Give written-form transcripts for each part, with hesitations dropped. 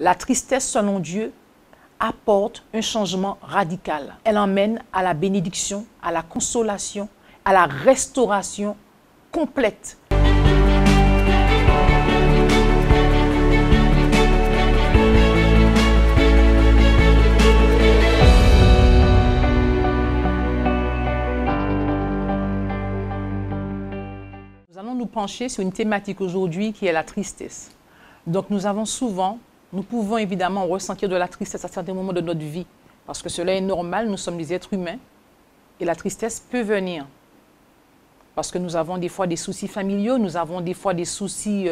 La tristesse, selon Dieu, apporte un changement radical. Elle emmène à la bénédiction, à la consolation, à la restauration complète. Nous allons nous pencher sur une thématique aujourd'hui qui est la tristesse. Donc nous pouvons évidemment ressentir de la tristesse à certains moments de notre vie, parce que cela est normal, nous sommes des êtres humains, et la tristesse peut venir. Parce que nous avons des fois des soucis familiaux, nous avons des fois des soucis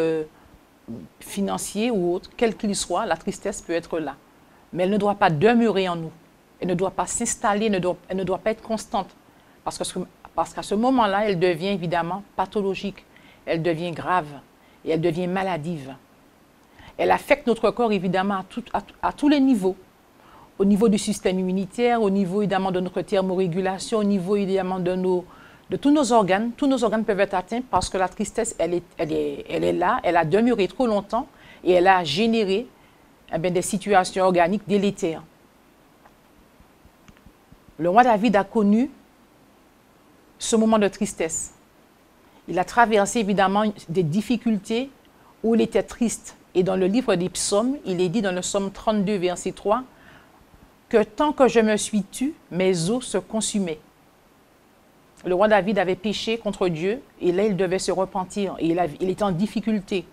financiers ou autres, quels qu'ils soient, la tristesse peut être là. Mais elle ne doit pas demeurer en nous, elle ne doit pas s'installer, elle ne doit pas être constante, parce qu'à ce moment-là, elle devient évidemment pathologique, elle devient grave et elle devient maladive. Elle affecte notre corps évidemment à tous les niveaux. Au niveau du système immunitaire, au niveau évidemment de notre thermorégulation, au niveau évidemment de tous nos organes. Tous nos organes peuvent être atteints parce que la tristesse, elle est là, elle a demeuré trop longtemps et elle a généré des situations organiques délétères. Le roi David a connu ce moment de tristesse. Il a traversé évidemment des difficultés où il était triste. Et dans le livre des psaumes, il est dit dans le psaume 32, verset 3, que tant que je me suis tu, mes os se consumaient. Le roi David avait péché contre Dieu et là, il devait se repentir. Et il était en difficulté.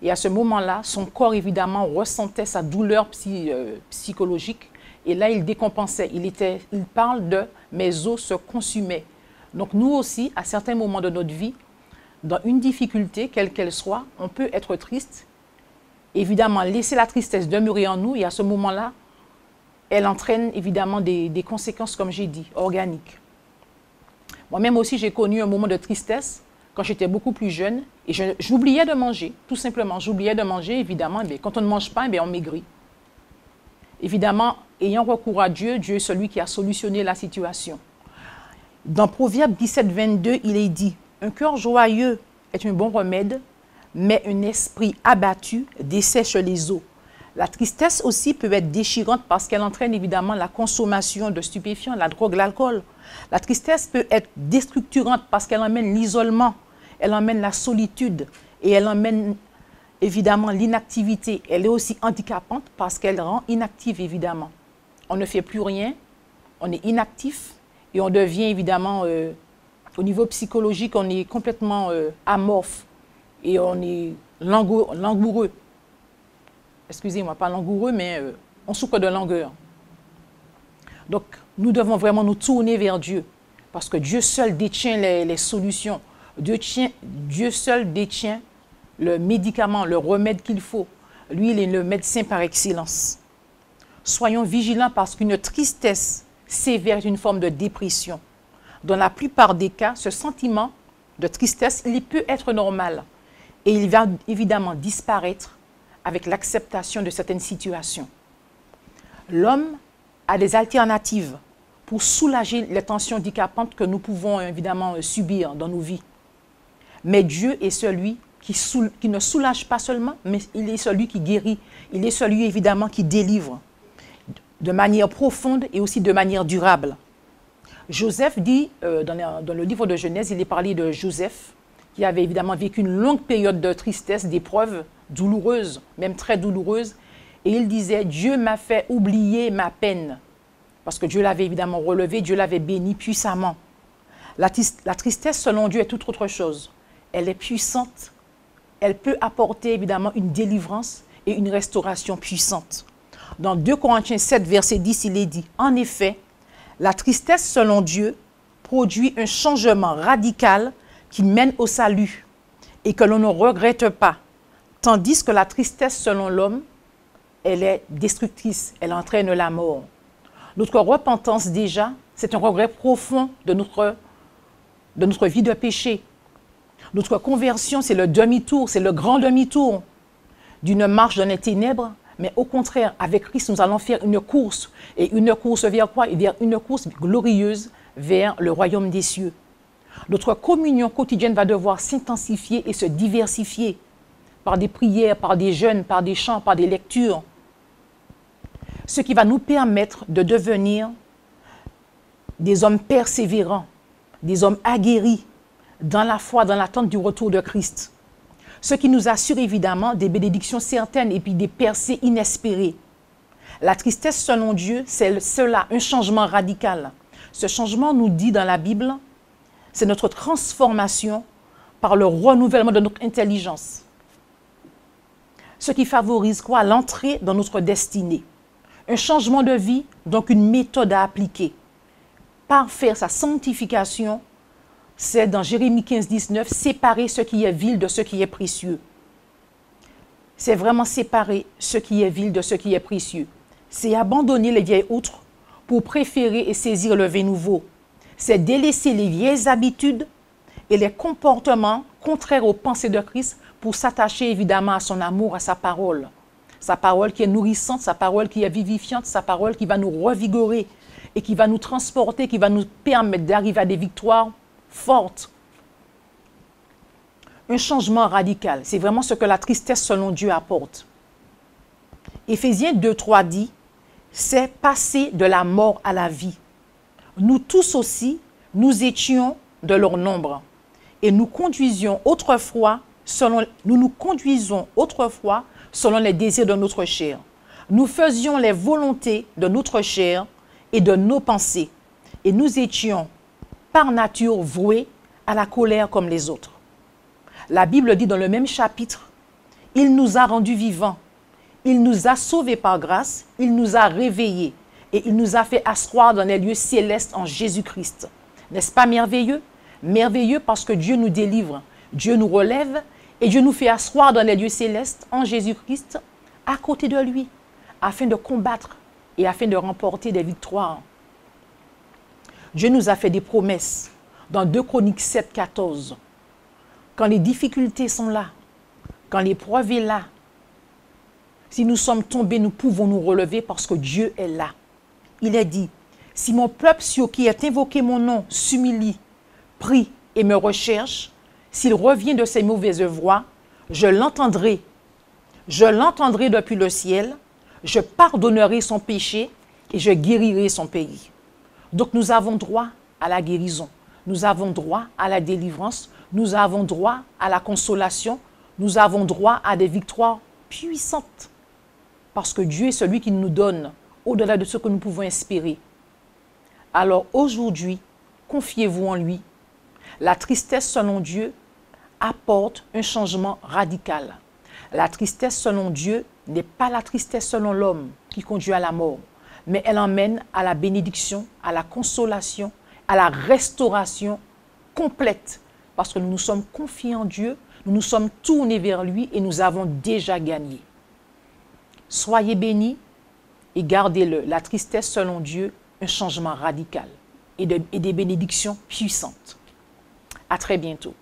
Et à ce moment-là, son corps, évidemment, ressentait sa douleur psychologique. Et là, il décompensait. Il parle de « mes os se consumaient ». Donc nous aussi, à certains moments de notre vie, dans une difficulté, quelle qu'elle soit, on peut être triste. Évidemment, laisser la tristesse demeurer en nous et à ce moment-là, elle entraîne évidemment des conséquences, comme j'ai dit, organiques. Moi-même aussi, j'ai connu un moment de tristesse quand j'étais beaucoup plus jeune et j'oubliais de manger, tout simplement. J'oubliais de manger, évidemment, mais quand on ne mange pas, on maigrit. Évidemment, ayant recours à Dieu, Dieu est celui qui a solutionné la situation. Dans Proverbe 17, 22, il est dit « Un cœur joyeux est un bon remède, mais un esprit abattu dessèche les os. » La tristesse aussi peut être déchirante parce qu'elle entraîne évidemment la consommation de stupéfiants, la drogue, l'alcool. La tristesse peut être déstructurante parce qu'elle emmène l'isolement, elle emmène la solitude et elle emmène évidemment l'inactivité. Elle est aussi handicapante parce qu'elle rend inactive évidemment. On ne fait plus rien, on est inactif et on devient évidemment, au niveau psychologique, on est complètement amorphe. Et on est langoureux. Excusez-moi, pas langoureux, mais on souffre de langueur. Donc, nous devons vraiment nous tourner vers Dieu. Parce que Dieu seul détient les solutions. Dieu seul détient le médicament, le remède qu'il faut. Lui, il est le médecin par excellence. Soyons vigilants parce qu'une tristesse sévère est une forme de dépression. Dans la plupart des cas, ce sentiment de tristesse, il peut être normal. Et il va évidemment disparaître avec l'acceptation de certaines situations. L'homme a des alternatives pour soulager les tensions handicapantes que nous pouvons évidemment subir dans nos vies. Mais Dieu est celui qui ne soulage pas seulement, mais il est celui qui guérit. Il est celui évidemment qui délivre de manière profonde et aussi de manière durable. Joseph dit, dans le livre de Genèse, il est parlé de Joseph, qui avait évidemment vécu une longue période de tristesse, d'épreuves douloureuses, même très douloureuses. Et il disait, Dieu m'a fait oublier ma peine. Parce que Dieu l'avait évidemment relevé, Dieu l'avait béni puissamment. La tristesse, selon Dieu, est toute autre chose. Elle est puissante. Elle peut apporter évidemment une délivrance et une restauration puissante. Dans 2 Corinthiens 7, verset 10, il est dit, en effet, la tristesse, selon Dieu, produit un changement radical qui mène au salut et que l'on ne regrette pas, tandis que la tristesse selon l'homme, elle est destructrice, elle entraîne la mort. Notre repentance déjà, c'est un regret profond de notre vie de péché. Notre conversion, c'est le demi-tour, c'est le grand demi-tour d'une marche dans les ténèbres, mais au contraire, avec Christ, nous allons faire une course. Et une course vers quoi? Vers une course glorieuse vers le royaume des cieux. Notre communion quotidienne va devoir s'intensifier et se diversifier par des prières, par des jeûnes, par des chants, par des lectures. Ce qui va nous permettre de devenir des hommes persévérants, des hommes aguerris dans la foi, dans l'attente du retour de Christ. Ce qui nous assure évidemment des bénédictions certaines et puis des percées inespérées. La tristesse selon Dieu, c'est cela, un changement radical. Ce changement nous dit dans la Bible, c'est notre transformation par le renouvellement de notre intelligence. Ce qui favorise quoi? L'entrée dans notre destinée. Un changement de vie, donc une méthode à appliquer. Parfaire sa sanctification, c'est dans Jérémie 15, 19, séparer ce qui est vil de ce qui est précieux. C'est vraiment séparer ce qui est vil de ce qui est précieux. C'est abandonner les vieilles outres pour préférer et saisir le vin nouveau. C'est délaisser les vieilles habitudes et les comportements contraires aux pensées de Christ pour s'attacher évidemment à son amour, à sa parole. Sa parole qui est nourrissante, sa parole qui est vivifiante, sa parole qui va nous revigorer et qui va nous transporter, qui va nous permettre d'arriver à des victoires fortes. Un changement radical, c'est vraiment ce que la tristesse selon Dieu apporte. Éphésiens 2, 3 dit, c'est passer de la mort à la vie. Nous tous aussi, nous étions de leur nombre et nous nous conduisons autrefois selon les désirs de notre chair. Nous faisions les volontés de notre chair et de nos pensées et nous étions par nature voués à la colère comme les autres. La Bible dit dans le même chapitre, « Il nous a rendus vivants, il nous a sauvés par grâce, il nous a réveillés et il nous a fait asseoir dans les lieux célestes en Jésus-Christ. » N'est-ce pas merveilleux? Merveilleux parce que Dieu nous délivre, Dieu nous relève et Dieu nous fait asseoir dans les lieux célestes en Jésus-Christ à côté de lui, afin de combattre et afin de remporter des victoires. Dieu nous a fait des promesses dans 2 Chroniques 7, 14. Quand les difficultés sont là, quand l'épreuve est là, si nous sommes tombés, nous pouvons nous relever parce que Dieu est là. Il est dit, si mon peuple sur qui est invoqué mon nom s'humilie, prie et me recherche, s'il revient de ses mauvaises voies, je l'entendrai. Je l'entendrai depuis le ciel, je pardonnerai son péché et je guérirai son pays. Donc nous avons droit à la guérison, nous avons droit à la délivrance, nous avons droit à la consolation, nous avons droit à des victoires puissantes. Parce que Dieu est celui qui nous donne au-delà de ce que nous pouvons espérer. Alors aujourd'hui, confiez-vous en lui. La tristesse selon Dieu apporte un changement radical. La tristesse selon Dieu n'est pas la tristesse selon l'homme qui conduit à la mort, mais elle emmène à la bénédiction, à la consolation, à la restauration complète. Parce que nous nous sommes confiés en Dieu, nous nous sommes tournés vers lui et nous avons déjà gagné. Soyez bénis et gardez-le. La tristesse selon Dieu, un changement radical et des bénédictions puissantes. À très bientôt.